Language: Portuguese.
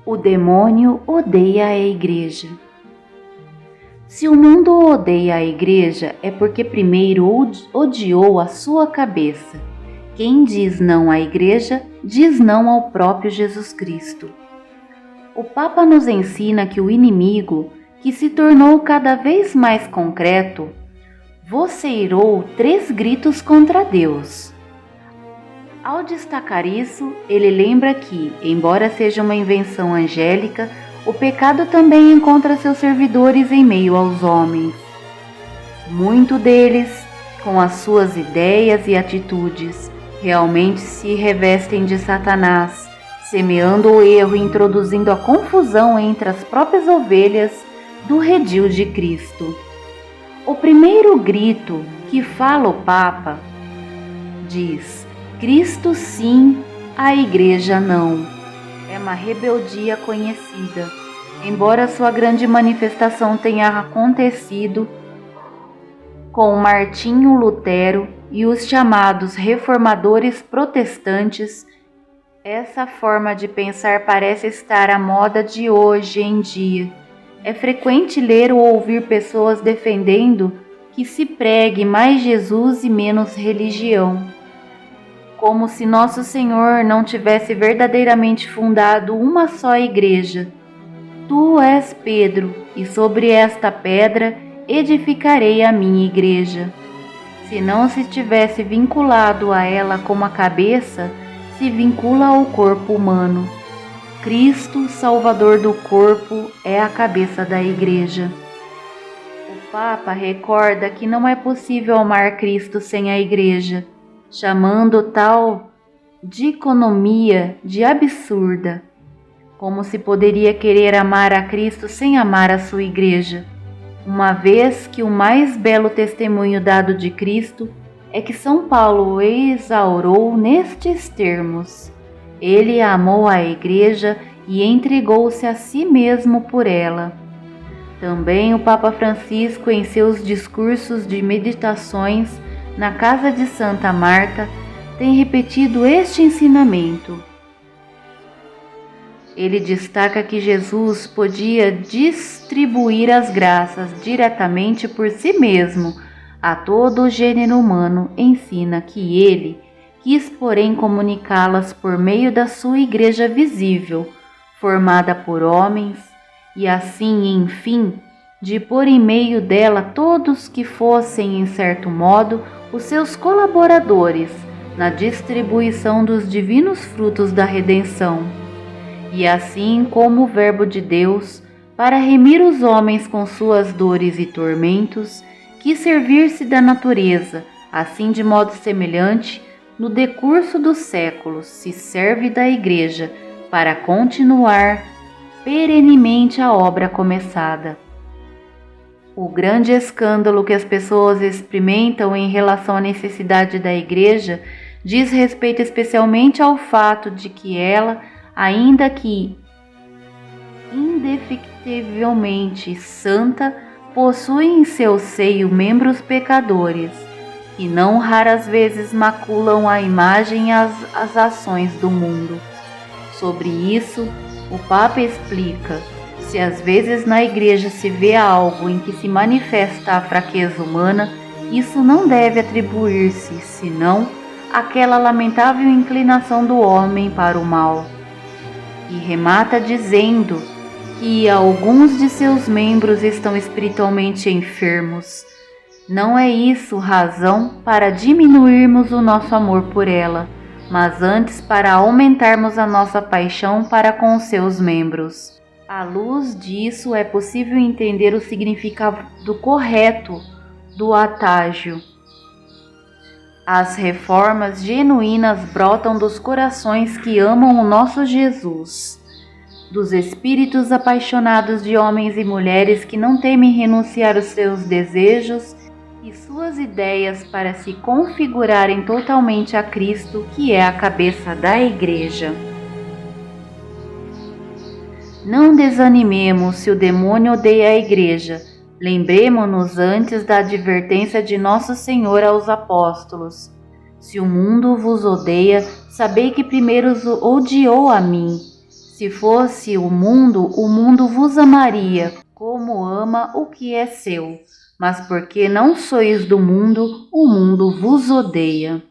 O demônio odeia a igreja. Se o mundo odeia a igreja, é porque primeiro odiou a sua cabeça. Quem diz não à igreja, diz não ao próprio Jesus Cristo. O Papa nos ensina que o inimigo, que se tornou cada vez mais concreto, voceirou 3 gritos contra Deus. Ao destacar isso, ele lembra que, embora seja uma invenção angélica, o pecado também encontra seus servidores em meio aos homens. Muitos deles, com as suas ideias e atitudes, realmente se revestem de Satanás, semeando o erro e introduzindo a confusão entre as próprias ovelhas do redil de Cristo. O primeiro grito que fala o Papa diz: Cristo sim, a Igreja não. É uma rebeldia conhecida, embora sua grande manifestação tenha acontecido com Martinho Lutero e os chamados reformadores protestantes. Essa forma de pensar parece estar à moda de hoje em dia. É frequente ler ou ouvir pessoas defendendo que se pregue mais Jesus e menos religião, como se Nosso Senhor não tivesse verdadeiramente fundado uma só igreja. Tu és Pedro, e sobre esta pedra edificarei a minha igreja. Se não se tivesse vinculado a ela como a cabeça, se vincula ao corpo humano. Cristo, Salvador do corpo, é a cabeça da igreja. O Papa recorda que não é possível amar Cristo sem a igreja, chamando tal dicotomia de absurda, como se poderia querer amar a Cristo sem amar a sua igreja, uma vez que o mais belo testemunho dado de Cristo é que São Paulo o exaurou nestes termos: Ele amou a igreja e entregou-se a si mesmo por ela. Também o Papa Francisco, em seus discursos de meditações na casa de Santa Marta, tem repetido este ensinamento. Ele destaca que Jesus podia distribuir as graças diretamente por si mesmo a todo o gênero humano. Ensina que ele quis, porém, comunicá-las por meio da sua igreja visível, formada por homens, e assim, enfim, de pôr em meio dela todos que fossem, em certo modo, os seus colaboradores na distribuição dos divinos frutos da redenção. E assim como o Verbo de Deus, para remir os homens com suas dores e tormentos, quis servir-se da natureza, assim de modo semelhante, no decurso dos séculos, se serve da Igreja para continuar perenemente a obra começada. O grande escândalo que as pessoas experimentam em relação à necessidade da Igreja diz respeito especialmente ao fato de que ela, ainda que indefectivelmente santa, possui em seu seio membros pecadores, que não raras vezes maculam a imagem e as ações do mundo. Sobre isso, o Papa explica: se às vezes na igreja se vê algo em que se manifesta a fraqueza humana, isso não deve atribuir-se, senão, àquela lamentável inclinação do homem para o mal. E remata dizendo que alguns de seus membros estão espiritualmente enfermos. Não é isso razão para diminuirmos o nosso amor por ela, mas antes para aumentarmos a nossa paixão para com os seus membros. À luz disso, é possível entender o significado correto do atágio. As reformas genuínas brotam dos corações que amam o nosso Jesus, dos espíritos apaixonados de homens e mulheres que não temem renunciar os seus desejos e suas ideias para se configurarem totalmente a Cristo, que é a cabeça da Igreja. Não desanimemos se o demônio odeia a Igreja. Lembremo-nos antes da advertência de Nosso Senhor aos apóstolos: se o mundo vos odeia, sabei que primeiro odiou a mim. Se fosse o mundo vos amaria, como ama o que é seu. Mas porque não sois do mundo, o mundo vos odeia.